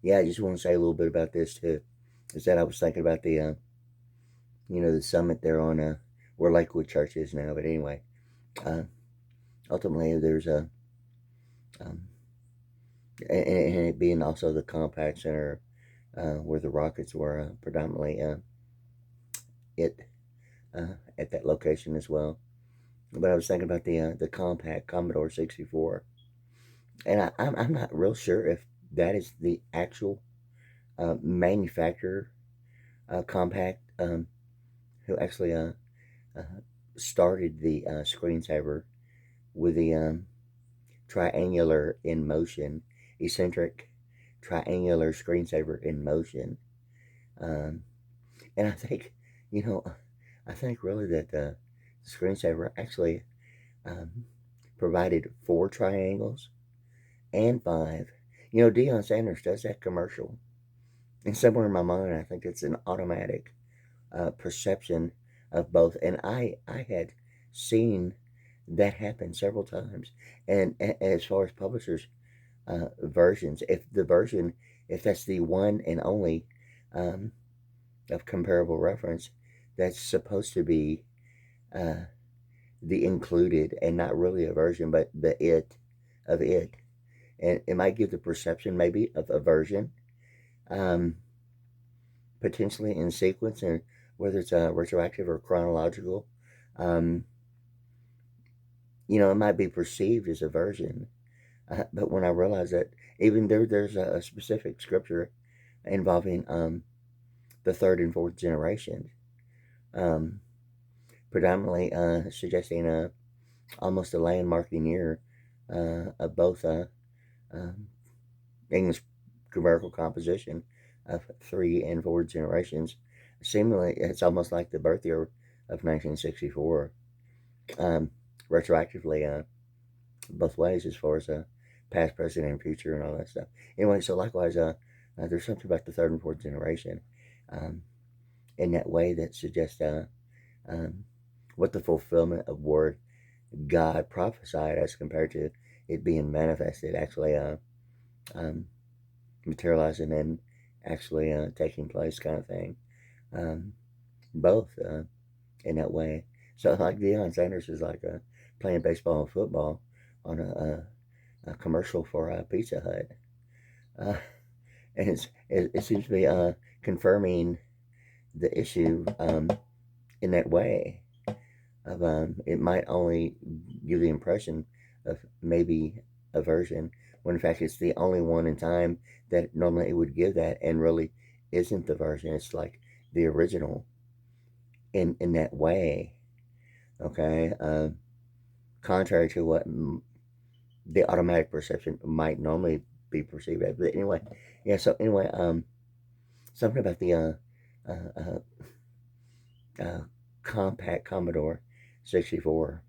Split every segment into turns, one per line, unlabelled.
yeah, I just want to say a little bit about this too. Is that I was thinking about the the summit there on where Lakewood Church is now. But anyway, uh, ultimately there's a um, and it being also the compact center where the Rockets were predominantly it at that location as well. But I was thinking about the compact Commodore 64, and I'm not real sure if that is the actual manufacturer compact who actually uh, started the screensaver with the triangular in motion, eccentric triangular screensaver in motion. Um, and I think, you know, I think really that the screensaver actually um, provided 4 triangles and 5. Deion Sanders does that commercial. And somewhere in my mind, I think it's an automatic perception of both. And I had seen that happen several times. And as far as publishers' versions, if that's the one and only um, of comparable reference, that's supposed to be uh, the included and not really a version, but the it of it. And it might give the perception maybe of a version, um, potentially in sequence, and whether it's retroactive or chronological. Um, it might be perceived as a version. But when I realized that even there's a specific scripture involving the third and fourth generation, um, predominantly suggesting almost a landmarking year of both um, English grammatical composition of 3 and 4 generations. Seemingly, it's almost like the birth year of 1964, um, retroactively, both ways as far as past, present, and future, and all that stuff. Anyway, so likewise, there's something about the third and fourth generation um, in that way that suggests um, what the fulfillment of word God prophesied as compared to it being manifested, actually um, materializing and actually taking place, kind of thing. Um, both in that way. So, like Deion Sanders is like playing baseball and football on a commercial for Pizza Hut. Uh, and it seems to be confirming the issue in that way of it might only give the impression of maybe a version when in fact it's the only one in time that normally it would give that and really isn't the version. It's like the original in that way. Okay, contrary to what the automatic perception might normally be perceived as. But anyway, yeah. So anyway, something about the uh, uh, uh, compact Commodore 64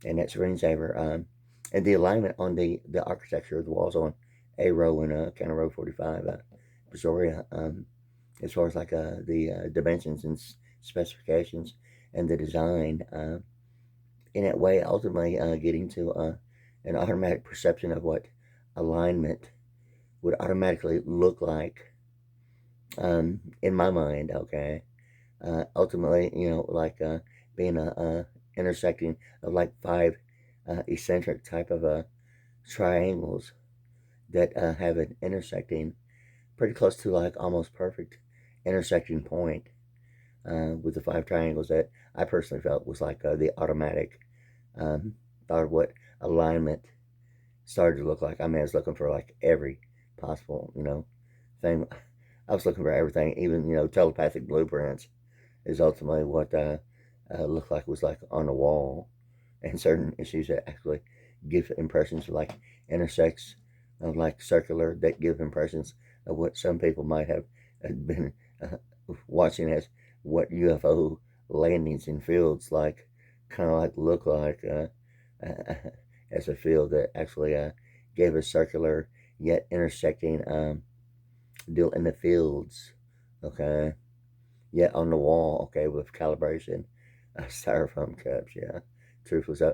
and that screensaver, and the alignment on the architecture of the walls on A row and kind of row 45, Brazoria, as far as like the dimensions and specifications and the design. In that way, ultimately getting to an automatic perception of what alignment would automatically look like in my mind. Okay, ultimately, like being a intersecting of like 5 eccentric type of triangles that have an intersecting pretty close to like almost perfect intersecting point with the 5 triangles that I personally felt was like the automatic um, thought of what alignment started to look like. I mean, I was looking for like every possible, thing. I was looking for everything, even, telepathic blueprints is ultimately what looked like was like on the wall, and certain issues that actually give impressions of like intersects of like circular that give impressions of what some people might have been uh, watching as what UFO landings in fields like kind of like look like uh, as a field that actually gave a circular yet intersecting deal in the fields, okay, yet on the wall, okay, with calibration, styrofoam cups, yeah, truthfully. So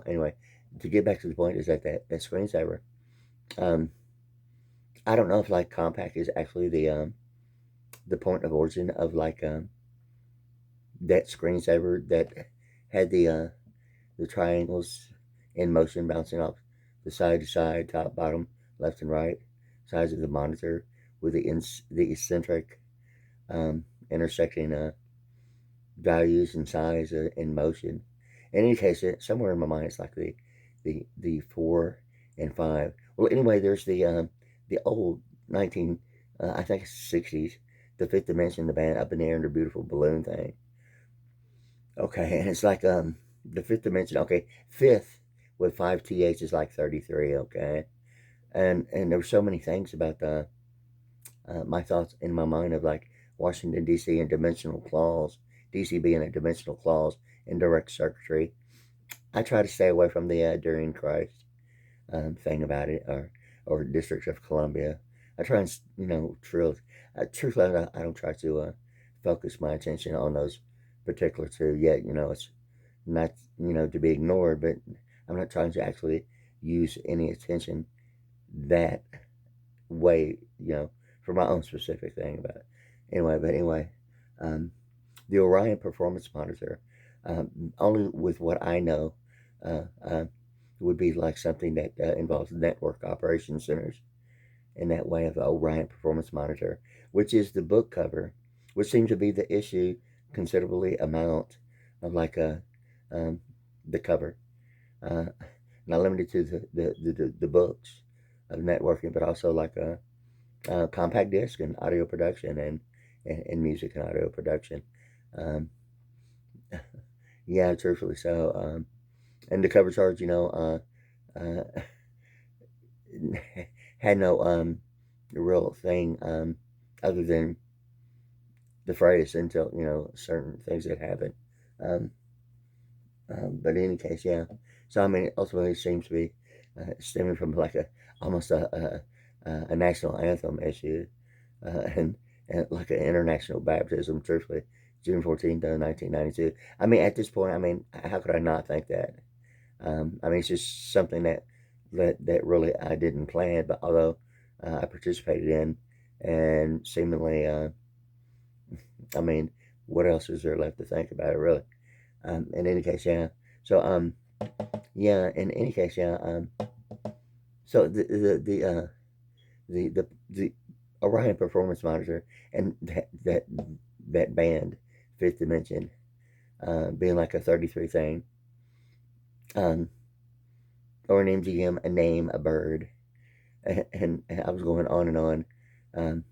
anyway, to get back to the point is that that screensaver, um, I don't know if like compact is actually the point of origin of like that screensaver that had the triangles in motion bouncing off the side to side, top, bottom, left and right sides of the monitor with the eccentric intersecting values and size and motion. In any case, somewhere in my mind, it's like the 4 and 5. Well, anyway, there's the old 19, I think it's 60s, the Fifth Dimension, the band Up in the Air and the Beautiful Balloon thing. Okay, and it's like the Fifth Dimension. Okay, fifth with 5 th is like 33. Okay, and there were so many things about the my thoughts in my mind of like Washington D.C. and dimensional clause, D.C. being a dimensional clause in direct circuitry. I try to stay away from the during Christ thing about it, or District of Columbia. I try and truthfully, I don't try to focus my attention on those particular two yet. It's not to be ignored, but I'm not trying to actually use any attention that way, for my own specific thing about it. Anyway, um, the Orion Performance Monitor, only with what I know, uh, uh, would be like something that involves network operation centers in that way of the Orion Performance Monitor, which is the book cover, which seems to be the issue considerably amount of like um, the cover, uh, not limited to the books of networking, but also like a compact disc and audio production and music and audio production. Um, yeah, truthfully so. And the cover charge, had no real thing other than the phrase until certain things that happen. Um, but in any case, yeah. So I mean, ultimately, it seems to be stemming from like almost a national anthem issue, and like an international baptism. Truthfully, June 14th, 1992. I mean, at this point, I mean, how could I not think that? I mean, it's just something that really I didn't plan, but although I participated in, and seemingly, I mean, what else is there left to think about it, really? In any case, yeah. So, yeah. In any case, yeah. So the Orion Performance Monitor and that band, Fifth Dimension, being like a 33 thing, um, or an MGM, a name, a bird, and I was going on and on, um,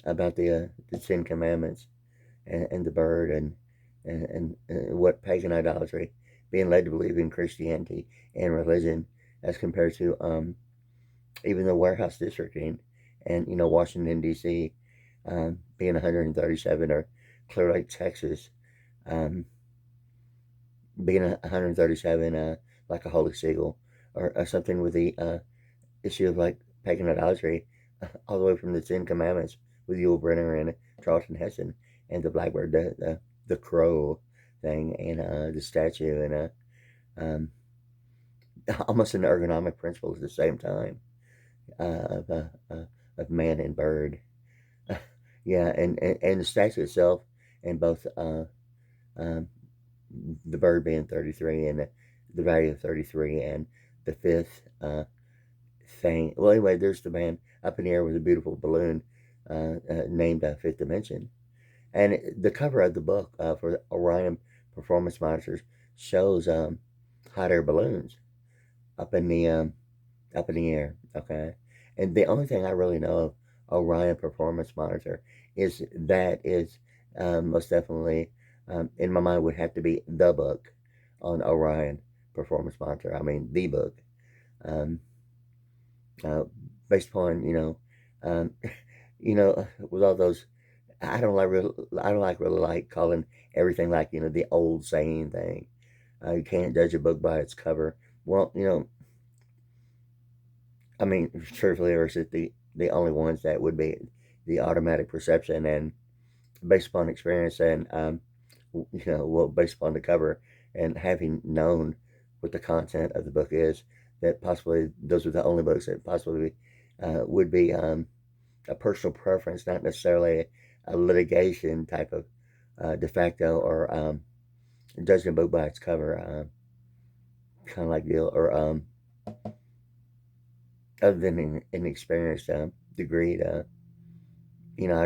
about the Ten Commandments and the bird and what pagan idolatry, being led to believe in Christianity and religion, as compared to even the warehouse districting and Washington D.C. Being 137, or Clear Lake, Texas, um, being 137, like a holy seagull, or something with the issue of like pagan idolatry, all the way from the Ten Commandments with Yul Brynner and Charlton Heston and the blackbird, the crow thing, and the statue, and um, almost an ergonomic principle at the same time, of man and bird. Yeah, and the statue itself, and both um, the bird being 33 and the value of 33, and the fifth thing. Well, anyway, there's the band Up in the Air with a Beautiful Balloon, named Fifth Dimension. And the cover of the book for Orion Performance Monitors shows hot air balloons up in the up in the air. Okay, and the only thing I really know of Orion Performance Monitor is most definitely, in my mind, would have to be the book on Orion Performance Monitor. I mean, the book, um, uh, based upon um, with all those. I don't like really like calling everything like the old saying thing. You can't judge a book by its cover. Well, I mean, truthfully, or is it the only ones that would be the automatic perception, and based upon experience, and well, based upon the cover and having known what the content of the book is, that possibly those are the only books that possibly would be a personal preference, not necessarily a litigation type of de facto or judging a book by its cover kind of like deal, or other than an inexperienced degree. I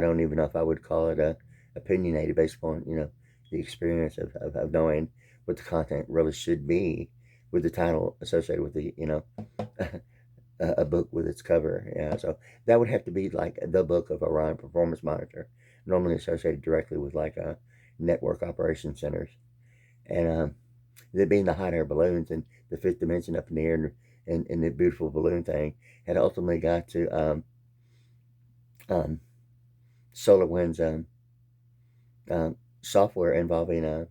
don't even know if I would call it opinionated based upon the experience of knowing what the content really should be with the title associated with the a book with its cover. Yeah, so that would have to be like the book of Orion Performance Monitor, normally associated directly with like network operation centers, and it being the hot air balloons and the fifth dimension up in the air, and the beautiful balloon thing had ultimately got to um, SolarWinds software involving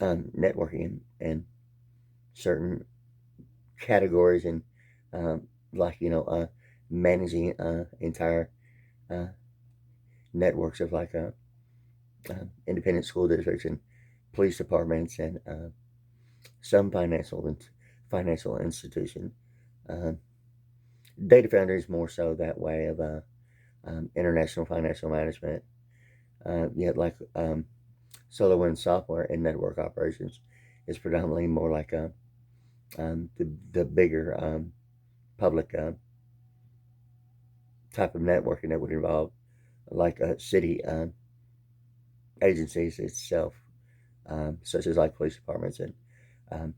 networking and certain categories, and like managing entire uh, networks of like independent school districts and police departments, and some financial institution. Uh, Data Foundry is more so that way of international financial management. Yet like SolarWinds software and network operations is predominantly more like the bigger public type of networking that would involve like city agencies itself, such as like police departments and um,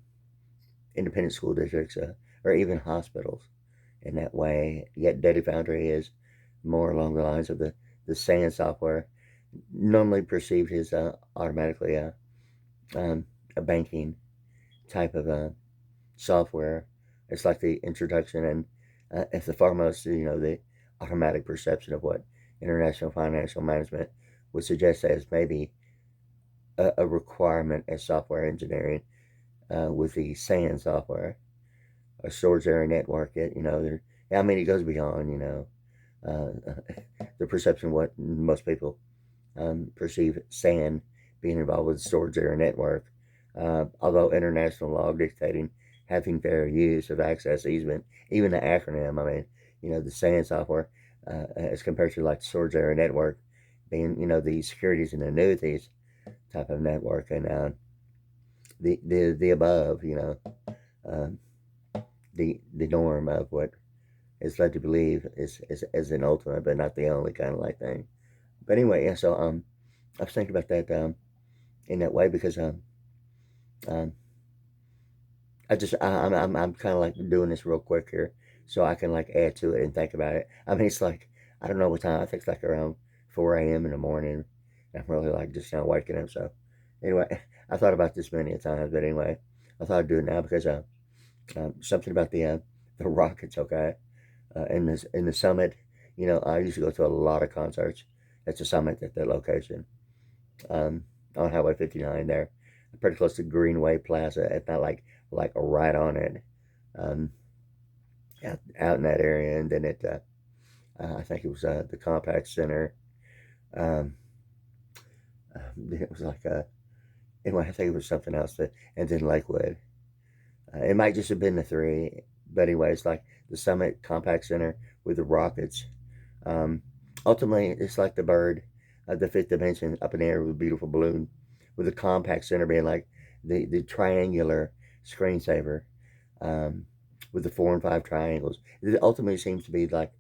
independent school districts, or even hospitals. In that way, yet Data Foundry is more along the lines of the SAN software, normally perceived as automatically a banking type of software. It's like the introduction and at the foremost, the automatic perception of what international financial management would suggest as maybe a requirement as software engineering with the SAN software, a storage area network. It goes beyond the perception of what most people perceive SAN being involved with the storage area network. Although international law dictating having fair use of access easement, even the acronym, the SAN software, as compared to like the storage area network being, the securities and annuities type of network, and the above, um, the norm of what is led to believe is an ultimate, but not the only kind of like thing. But anyway, yeah. So I was thinking about that in that way because um, I'm kind of like doing this real quick here, so I can like add to it and think about it. It's like I don't know what time. I think it's like around 4 a.m. in the morning. I'm really like just now waking up. So anyway, I thought about this many times, but anyway, I thought I'd do it now because something about the Rockets. Okay, in the summit. I usually go to a lot of concerts at the summit at that location, um, on Highway 59 there, pretty close to Greenway Plaza. It's not like right on it, um, out in that area, and then I think it was the Compact Center. Um, it was like anyway, I think it was something else and then Lakewood. It might just have been the three, but anyway, it's like the Summit Compact Center with the Rockets. Um, Ultimately, it's like the bird of the fifth dimension up in the air with a beautiful balloon, with the Compact Center being like the triangular screensaver, um, with the 4 and 5 triangles. It ultimately seems to be like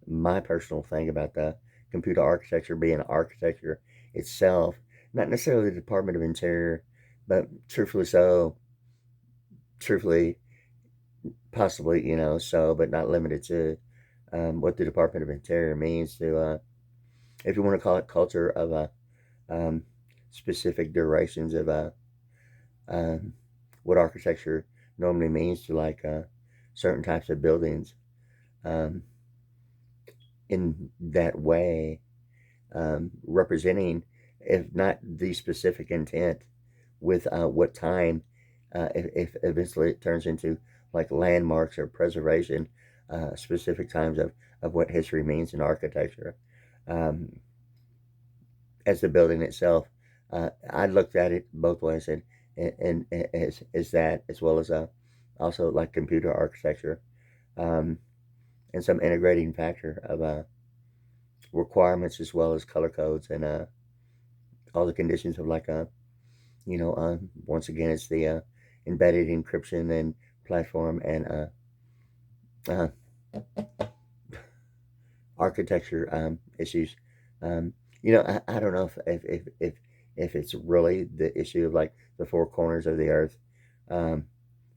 my personal thing about the computer architecture being architecture itself, not necessarily the Department of Interior, but truthfully, possibly, so, but not limited to what the Department of Interior means to, if you want to call it culture of um, specific durations of um, what architecture normally means to like certain types of buildings, um, in that way, representing, if not the specific intent, with what time, if eventually it turns into like landmarks or preservation, specific times of what history means in architecture. Um, as the building itself, I looked at it both ways, and as that, as well as also like computer architecture. Um, and some integrating factor of requirements as well as color codes and all the conditions of like once again it's the embedded encryption and platform and uh, architecture issues. I don't know if it's really the issue of like the four corners of the earth um,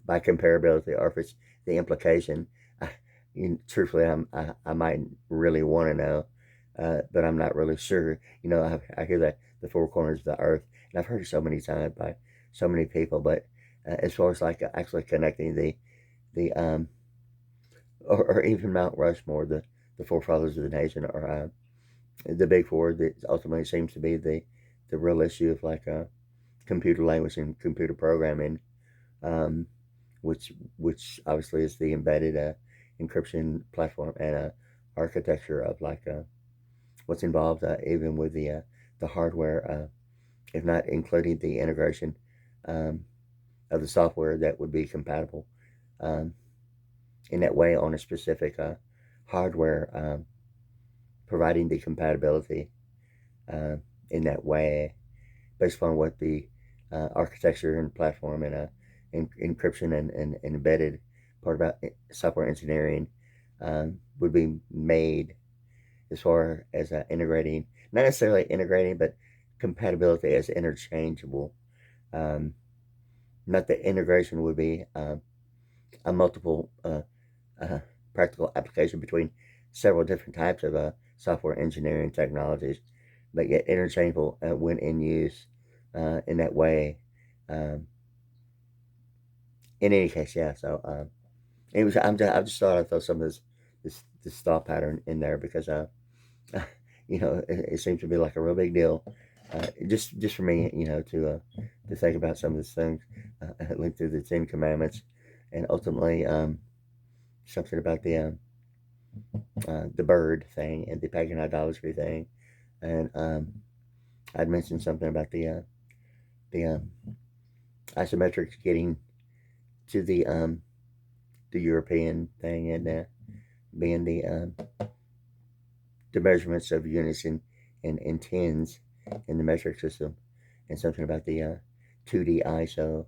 by comparability, or if it's the implication. Truthfully, I might really want to know, but I'm not really sure. I hear that the four corners of the earth, and I've heard it so many times by so many people. But as far as like actually connecting the or even Mount Rushmore, the forefathers of the nation, or the big four, that ultimately seems to be the real issue of like computer language and computer programming, um, which obviously is the embedded encryption platform and architecture of like what's involved even with the hardware, if not including the integration um, of the software that would be compatible um, in that way on a specific hardware, providing the compatibility uh, in that way based upon what the architecture and platform and encryption and embedded part about software engineering would be made as far as integrating, not necessarily integrating, but compatibility as interchangeable. Um, Not that integration would be a multiple uh, practical application between several different types of software engineering technologies, but yet interchangeable when in use in that way. Um, in any case, yeah. So it was. I just thought I'd throw some of this thought pattern in there because it seems to be like a real big deal. Just for me, to think about some of these things, linked through the Ten Commandments, and ultimately something about the bird thing and the pagan idolatry thing, and I'd mentioned something about the isometrics getting to the European thing and being the measurements of units in tens in the metric system, and something about the 2D ISO,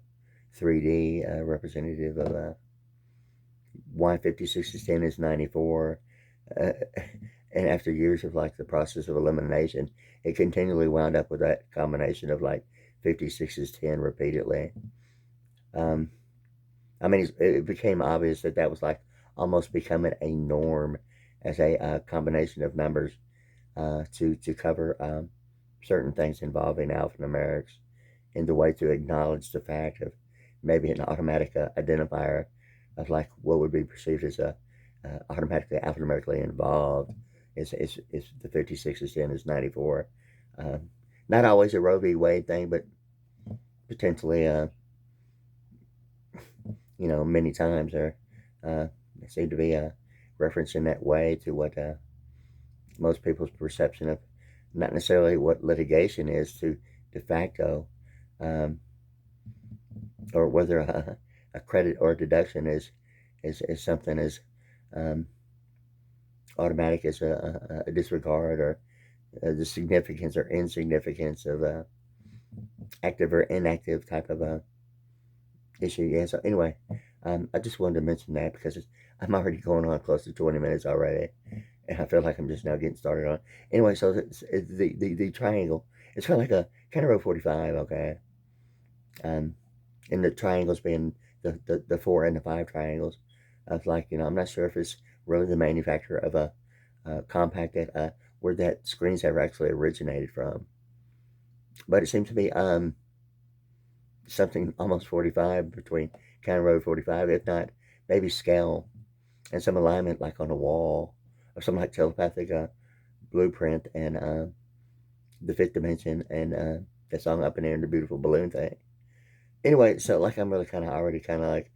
3D representative of Y 5610 is 94. Uh, and after years of like the process of elimination, it continually wound up with that combination of like 56 is 10 repeatedly. Um, I mean, it became obvious that that was like almost becoming a norm as a combination of numbers to cover certain things involving alphanumerics, in the way to acknowledge the fact of maybe an automatic identifier of like what would be perceived as a automatically alphanumerically involved is the 56 is 10 is 94. Not always a Roe v. Wade thing, but potentially many times there seem to be a reference in that way to what most people's perception of not necessarily what litigation is to de facto, um, or whether a credit or a deduction is something as um, automatic as a disregard, or the significance or insignificance of active or inactive type of issue. Yeah. So anyway, I just wanted to mention that because I'm already going on close to 20 minutes already, and I feel like I'm just now getting started on. Anyway, so the triangle. It's kind of like a kind of row 45. Okay. Um, and the triangles being the 4 and the 5 triangles of like I'm not sure if it's really the manufacturer of a compact that where that screensaver actually originated from, but it seems to be something almost 45 between County Road 45, if not maybe scale and some alignment like on a wall or some like telepathic blueprint and the fifth dimension and the song Up in Air and the Beautiful Balloon thing. Anyway, so like I'm really kind of already kind of like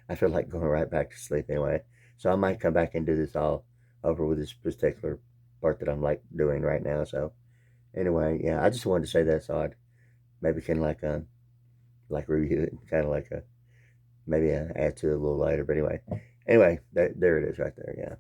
I feel like going right back to sleep anyway. So I might come back and do this all over with this particular part that I'm like doing right now. So anyway, yeah, I just wanted to say that so I'd maybe can like review it, kind of like maybe add to it a little later. But anyway, Anyway, there it is right there. Yeah.